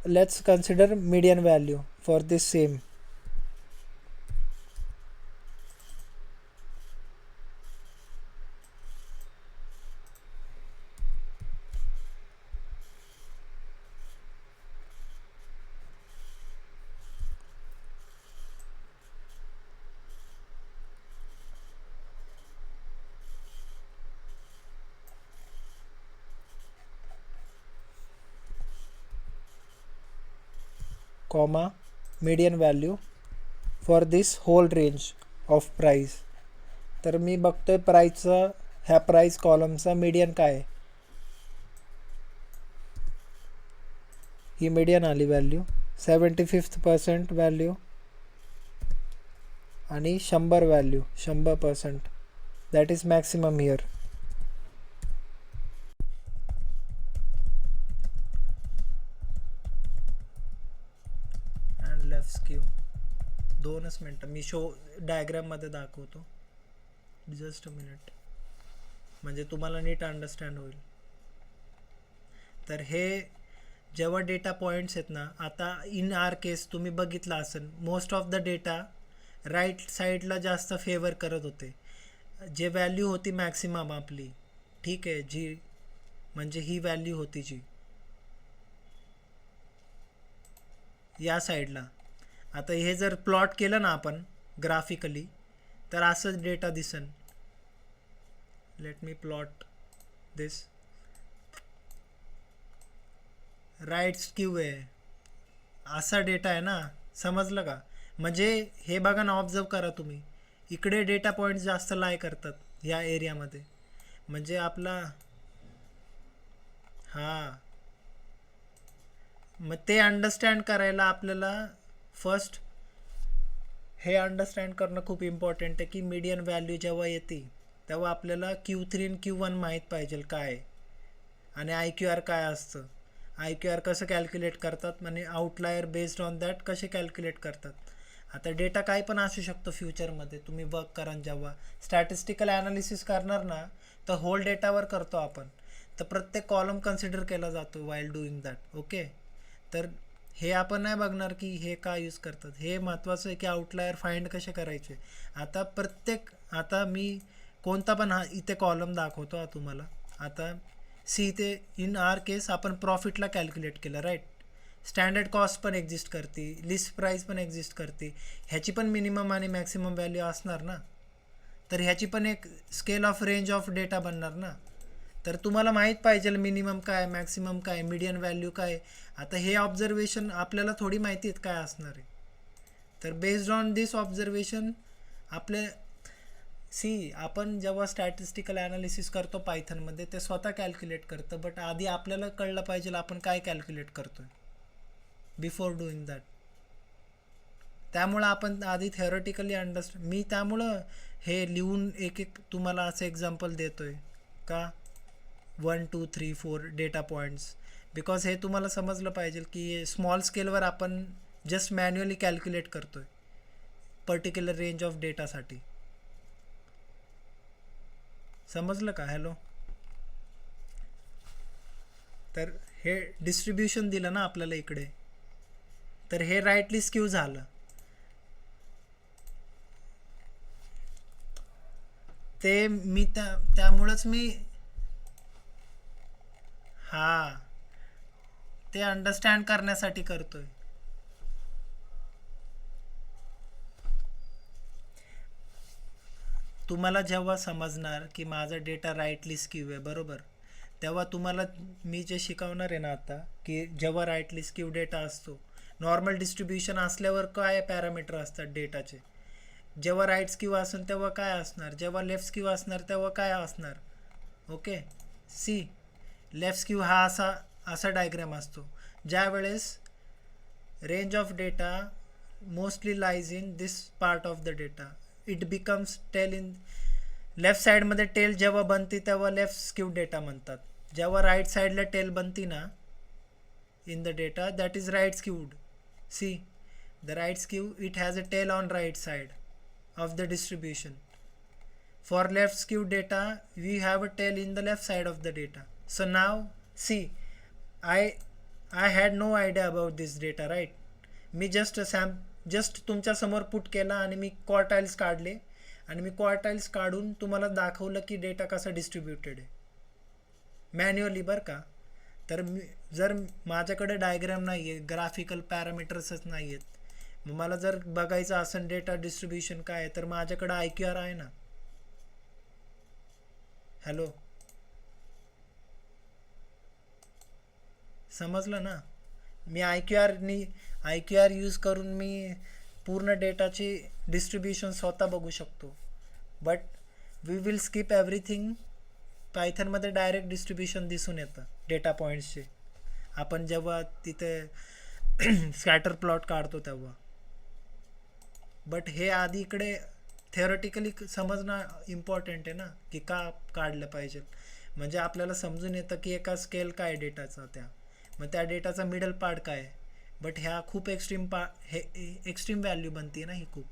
Let's consider median value for this same. Comma median value for this whole range of price. तर मी बघतोय प्राईसचा, ह्या प्राईस कॉलमचा मीडियन काय आहे. ही मीडियन आली व्हॅल्यू 75% व्हॅल्यू आणि 100 value 100%. That is maximum here. And left skew. 2च मिनटं मी डायग्राममध्ये दाखवतो. जस्ट अ मिनिट, म्हणजे तुम्हाला नीट अंडरस्टँड होईल. तर हे जेव्हा डेटा पॉईंट्स आहेत ना, आता इन आर केस तुम्ही बघितलं असेल most of the data right साईडला जास्त फेवर करत होते. जे व्हॅल्यू होती मॅक्सिमम आपली, ठीक आहे, जी म्हणजे ही व्हॅल्यू होती जी या साईडला. आता हे जर प्लॉट केलं ना आपण ग्राफिकली तर असंच डेटा दिसन. Let me plot this. Right skew आहे, असा डेटा आहे ना, समजलं का. म्हणजे हे बघा ना, ऑब्झर्व करा तुम्ही, इकडे डेटा पॉईंट जास्त लाय करतात या एरियामध्ये. म्हणजे आपला हां, मग ते अंडरस्टँड करायला आपल्याला फर्स्ट हे अंडरस्टँड करणं खूप इम्पॉर्टंट आहे की मीडियन व्हॅल्यू जेव्हा येते तेव्हा आपल्याला Q3 आणि Q1 माहीत पाहिजे काय आणि IQR काय असतं. IQR कसं कॅल्क्युलेट करतात आणि आउटलायर बेस्ड ऑन दॅट कसे कॅल्क्युलेट करतात. आता डेटा काय पण असू शकतो फ्युचरमध्ये. तुम्ही वर्क करा जेव्हा स्टॅटिस्टिकल ॲनालिसिस करणार ना, तर होल डेटावर करतो आपण, तर प्रत्येक कॉलम कन्सिडर केला जातो वाईल डुईंग दॅट. ओके. तर हे आपण नाही बघणार की हे काय यूज करतात. हे महत्त्वाचं आहे की आउटलायर फाइंड कसे करायचे. आता मी कोणता पण हा इथे कॉलम दाखवतो तुम्हाला. आता सी इथे इन आर केस आपण प्रॉफिटला कॅल्क्युलेट केलं, राईट. स्टँडर्ड कॉस्ट पण एक्झिस्ट करते, लिस्ट प्राईस पण एक्झिस्ट करते. ह्याची पण मिनिमम आणि मॅक्सिमम व्हॅल्यू असणार ना. तर ह्याची पण एक scale of range of data बनणार ना. तर तुम्हाला माहीत पाहिजे मिनिमम काय, मॅक्सिमम काय, मीडियन व्हॅल्यू काय. आता हे ऑब्झर्वेशन आपल्याला थोडी माहिती आहेत काय असणार आहे. तर बेस्ड ऑन दिस ऑब्झर्वेशन आपले आपण जेव्हा स्टॅटिस्टिकल ॲनालिसिस करतो पायथनमध्ये ते स्वतः कॅल्क्युलेट करतं, बट आधी आपल्याला कळलं पाहिजे आपण काय कॅल्क्युलेट करतो आहे बिफोर डुईंग दॅट. त्यामुळं आपण आधी थेरॉटिकली मी त्यामुळं हे लिहून एक एक तुम्हाला असं एक्झाम्पल देतो आहे का 1 2 3 4 डेटा पॉईंट्स, बिकॉज हे तुम्हाला समजलं पाहिजे की स्मॉल स्केलवर आपण जस्ट मॅन्युअली कॅल्क्युलेट करतो आहे पर्टिक्युलर रेंज ऑफ डेटासाठी. समजलं का? हॅलो. तर हे डिस्ट्रीब्युशन दिलं ना आपल्याला इकडे, तर हे राईटली स्क्यू झालं. ते मी त्यामुळंच मी हां ते अंडरस्टँड करण्यासाठी करतोय. तुम्हाला जेव्हा समजणार की माझा डेटा राईटली स्क्यू आहे बरोबर, तेव्हा तुम्हाला मी जे शिकवणार आहे ना आता की जेव्हा राईटली स्क्यू डेटा असतो, नॉर्मल डिस्ट्रीब्युशन असल्यावर काय पॅरामीटर असतात डेटाचे, जेव्हा राईट स्क्यू असेल तेव्हा काय असणार, जेव्हा लेफ्ट स्क्यू असणार तेव्हा काय असणार. ओके. सी लेफ्ट स्क्यू हा असा डायग्राम असतो ज्यावेळेस range of data mostly lies in this part of the data. It becomes tail in left साईडमध्ये टेल जेव्हा बनते तेव्हा लेफ्ट स्क्यू डेटा म्हणतात. जेव्हा राईट साईडला टेल बनती ना in the data that is right skewed. See the right skew it has a tail on right side of the distribution. For left skewed data we have a tail in the left side of the data. So now see I had no idea about this data, right? Me just तुमच्या समोर put केला आणि मी quartiles काढले आणि मी quartiles काढून तुम्हाला दाखवलं की डेटा कसा डिस्ट्रीब्युटेड आहे मॅन्युअली बरं का. तर जर माझ्याकडे डायग्राम नाही आहे, ग्राफिकल पॅरामीटर्सच नाही आहेत, मग मला जर बघायचं असेल डेटा डिस्ट्रीब्युशन काय आहे तर माझ्याकडे IQR आहे ना. हॅलो. समजलं ना. मी IQR यूज करून मी पूर्ण डेटाची डिस्ट्रीब्युशन स्वतः बघू शकतो. But we will skip everything. पायथनमध्ये डायरेक्ट डिस्ट्रीब्युशन दिसून येतं डेटा पॉईंट्सचे आपण जेव्हा तिथे स्कॅटर प्लॉट काढतो तेव्हा. बट हे आधी इकडे थेरॉटिकली समजणं इम्पॉर्टंट आहे ना की का काढलं पाहिजे, म्हणजे आपल्याला समजून येतं की एका स्केल काय डेटाचा, मग त्या डेटाचा मिडल पार्ट काय आहे. बट ह्या खूप एक्स्ट्रीम व्हॅल्यू बनते ना ही खूप,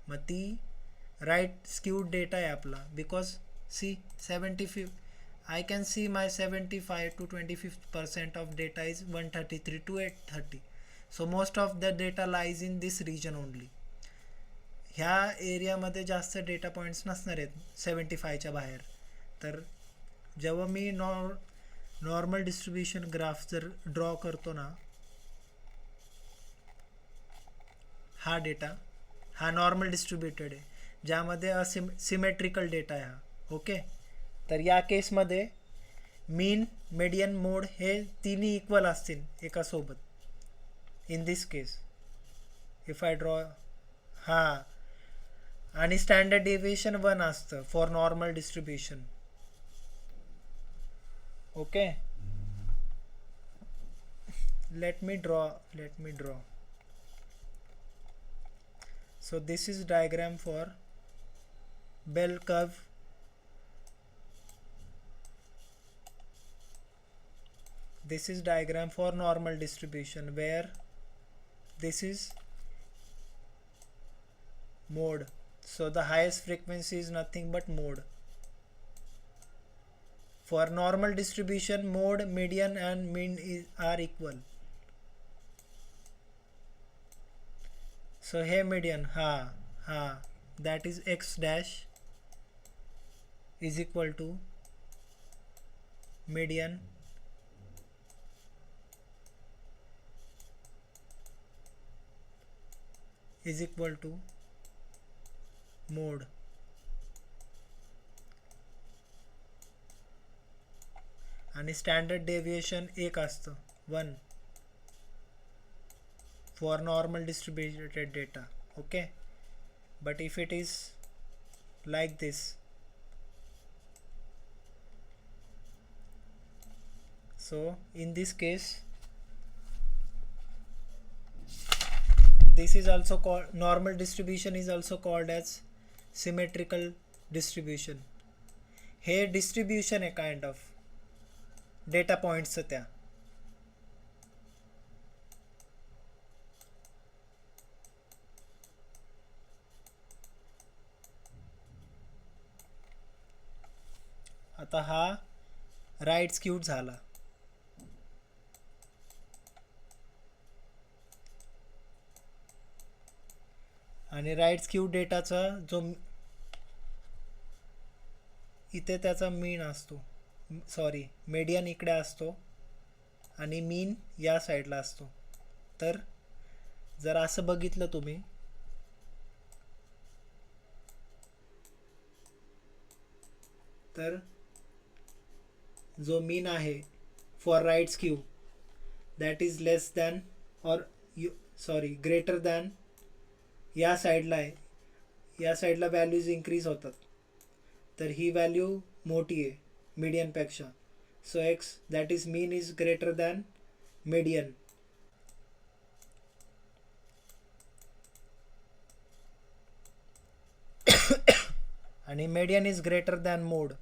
मग ती राईट स्क्यूड डेटा आहे आपला. Because see 75 I can see my 75 to 25% of data is 133 to 830. So most of the data lies in this region only. ह्या एरियामध्ये जास्त डेटा पॉईंट्स नसणार आहेत 75च्या बाहेर. तर जेव्हा मी नॉर्मल डिस्ट्रीब्युशन ग्राफ जर ड्रॉ करतो ना, हा डेटा हा नॉर्मल डिस्ट्रीब्युटेड आहे ज्यामध्ये सिमेट्रिकल डेटा आहे हा. ओके. तर या केसमध्ये मीन, मीडियन, मोड हे तिन्ही इक्वल असतील एकासोबत. In this case if I draw हां, आणि स्टँडर्ड डेव्हिएशन 1 असतं for normal distribution. Okay. Let me draw. So this is diagram for bell curve. This is diagram for normal distribution where this is mode. So the highest frequency is nothing but mode. For normal distribution, mode, median and mean are equal. So here median that is x dash is equal to median is equal to mode. आणि standard deviation 1 असतं 1 for normal distributed data. Okay, but if it is like this, so in this case this is also called, normal distribution is also called as symmetrical distribution. Hey distribution आहे kind of data पॉइंट्सचं त्या. आता हा right skewed झाला. आणि right skewed डेटाचा जो इथे त्याचा मीन असतो, सॉरी मीडियन इकडे असतो आणि मीन या साईडला असतो. तर जर असं बघितलं तुम्ही तर जो मीन आहे for right skew that is less than और ग्रेटर दॅन या साईडला आहे, या साईडला व्हॅल्यूज इन्क्रीज होतात. तर ही व्हॅल्यू मोठी आहे मीडियनपेक्षा. So x that is mean is greater than median. आणि median is greater than mode.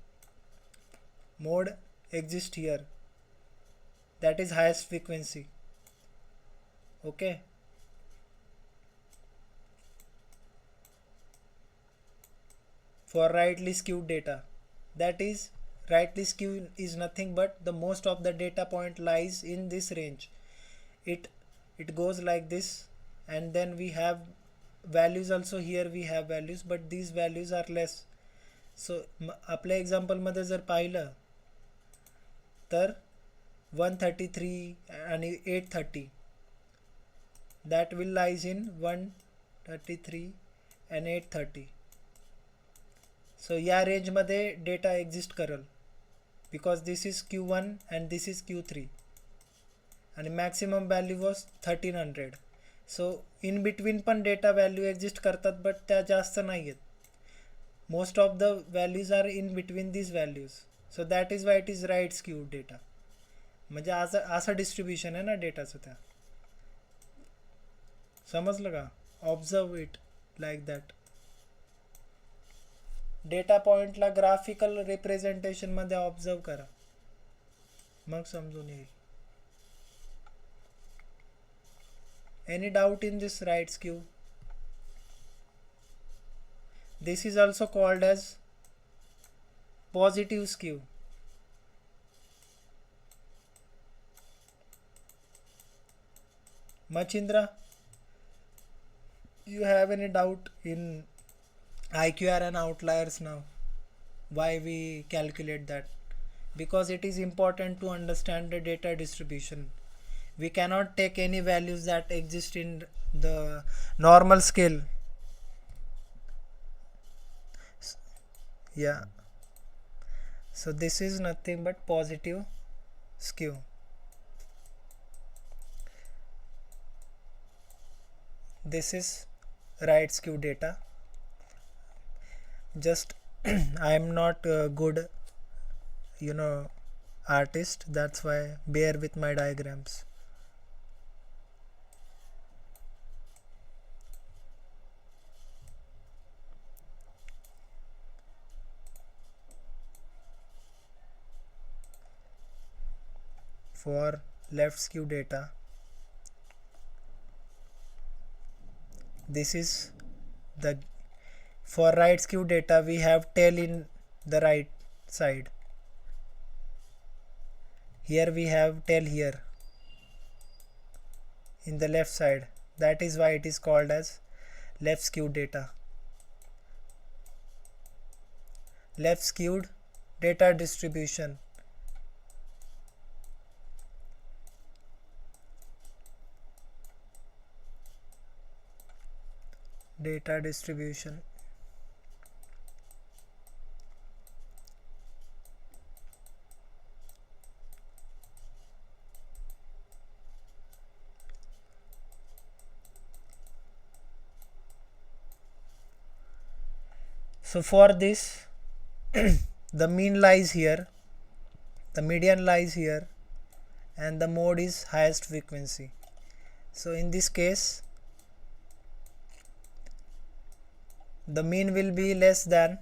Mode exist here, that is highest frequency. Okay, for rightly skewed data, that is rightly skewed is nothing but the most of the data point lies in this range. It goes like this, and then we have values also. Here we have values, but these values are less. So आपल्या example मध्ये जर पाहिलं तर 133 आणि 830 that will lies in 133 and 830. So या रेंजमध्ये data exist करेल because this is Q1 and this is Q3 आणि maximum value was 1300. So in between पण डेटा व्हॅल्यू एक्झिस्ट करतात, बट त्या जास्त नाही आहेत. Most of the values are in between this values. So that is why it is right skewed data. म्हणजे असं distribution आहे ना डेटाचं. त्या समजलं का? Observe it like that. Data पॉइंटला ग्राफिकल रिप्रेझेंटेशन मध्ये ऑब्झर्व करा, मग समजून येईल. Any doubt in this right skew? This is also called as positive skew. Machindra, you have any doubt in IQR and outliers now? Why we calculate that? Because it is important to understand the data distribution. We cannot take any values that exist in the normal scale. Yeah. So this is nothing but positive skew. This is right skew data. Just I am not a good artist, that's why bear with my diagrams. For left skew data, this is the, for right skew data we have tail in the right side. Here we have tail here in the left side. That is why it is called as left skewed data. Left skewed data distribution. Data distribution. So for this the mean lies here, the median lies here, and the mode is highest frequency. So in this case the mean will be less than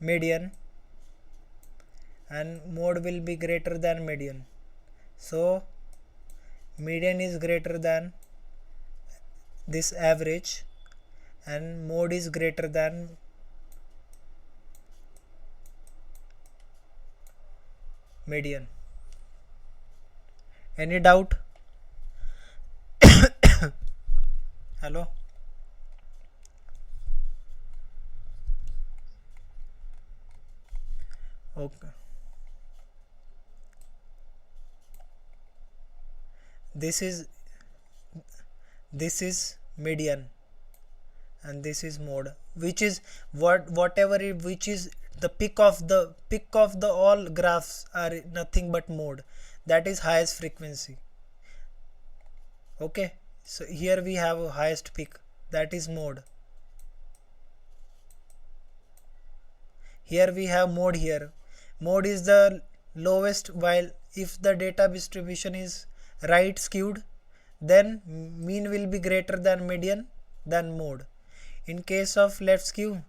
median and mode will be greater than median. So median is greater than this average and mode is greater than median. Any doubt? Hello? Okay. This is median and this is mode, which is which is the peak of the all graphs are nothing but mode, that is highest frequency. Okay, so here we have a highest peak, that is mode. Here we have mode. Here mode is the lowest, while if the data distribution is right skewed, then mean will be greater than median than mode. In case of left skew,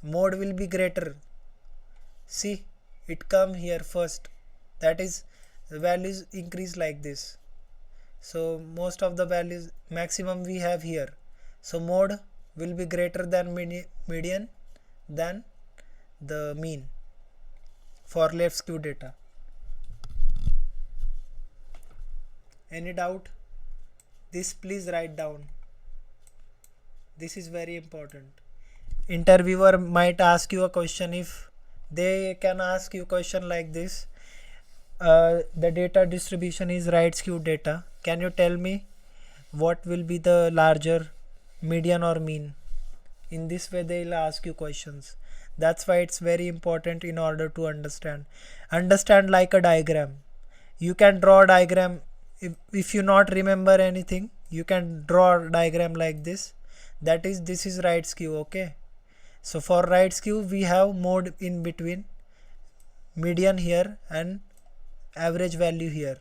mode will be greater. See, it come here first, that is the values increase like this. So most of the values maximum we have here, so mode will be greater than median than the mean for left skew data. Any doubt? This please write down. This is very important. Interviewer might ask you a question. If they can ask you question like this, the data distribution is right skewed data, can you tell me what will be the larger, median or mean? In this way they will ask you questions. That's why it's very important in order to understand like a diagram. You can draw a diagram. If you not remember anything, you can draw a diagram like this. That is, this is right skew. Okay, so for right skew we have mode in between, median here and average value here.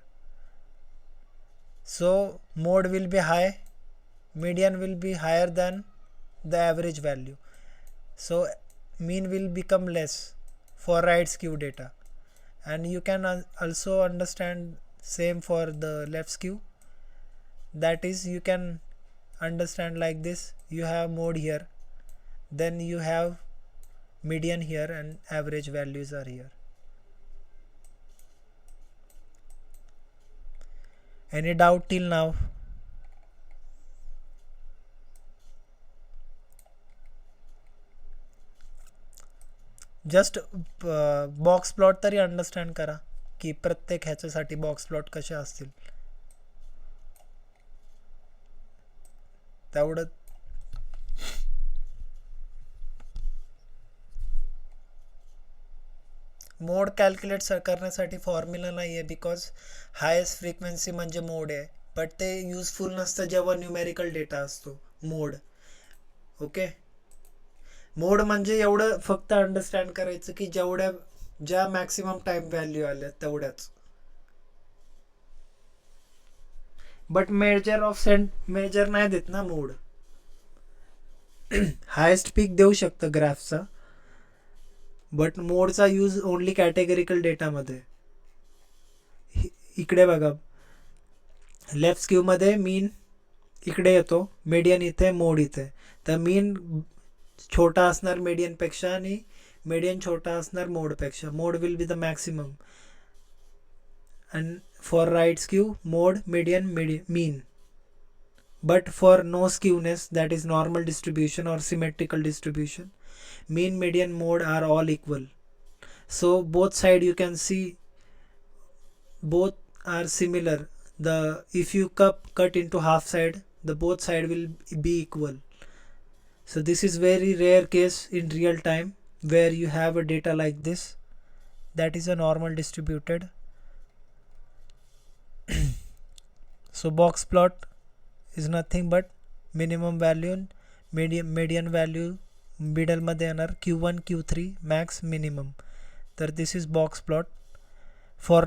So mode will be high, median will be higher than the average value, so mean will become less for right skew data. And you can also understand same for the left skew. That is, you can understand like this. You have mode here, then you have median here, and average values are here. Any doubt till now? Just box plot तरी understand करा की प्रत्येक ह्याच्यासाठी box plot कसे असतील तेवढं. Mode calculate करण्यासाठी formula नाही आहे, बिकॉज हायेस्ट फ्रिक्वेन्सी म्हणजे मोड आहे, बट ते युजफुल नसतं जेव्हा न्यूमेरिकल डेटा असतो मोड. ओके, मोड म्हणजे एवढं फक्त अंडरस्टँड करायचं की ज्या मॅक्सिमम टाइम व्हॅल्यू आल्या तेवढ्याच. बट मेजर नाही देत ना मोड. हायेस्ट पीक देऊ शकतं ग्राफचा, बट मोडचा यूज ओनली कॅटेगरिकल डेटामध्ये. इकडे बघा, लेफ्ट स्क्यू मध्ये मीन इकडे येतो, मीडियन इथे, मोड इथे. तर मीन छोटा असणार मीडियन पेक्षा आणि मीडियन छोटा असणार मोड पेक्षा. Mode will be the maximum. and for right skew, mode, median, mean. But for no skewness, that is normal distribution or symmetrical distribution, mean, median, mode are all equal. So both side you can see both are similar. If you cut into half side, the both side will be equal. So this is very rare case in real time where you have a data like this. That is a normal distributed. So box plot is nothing but minimum value and median value मिडलमध्ये येणार Q1 Q3 max minimum. तर this is box plot for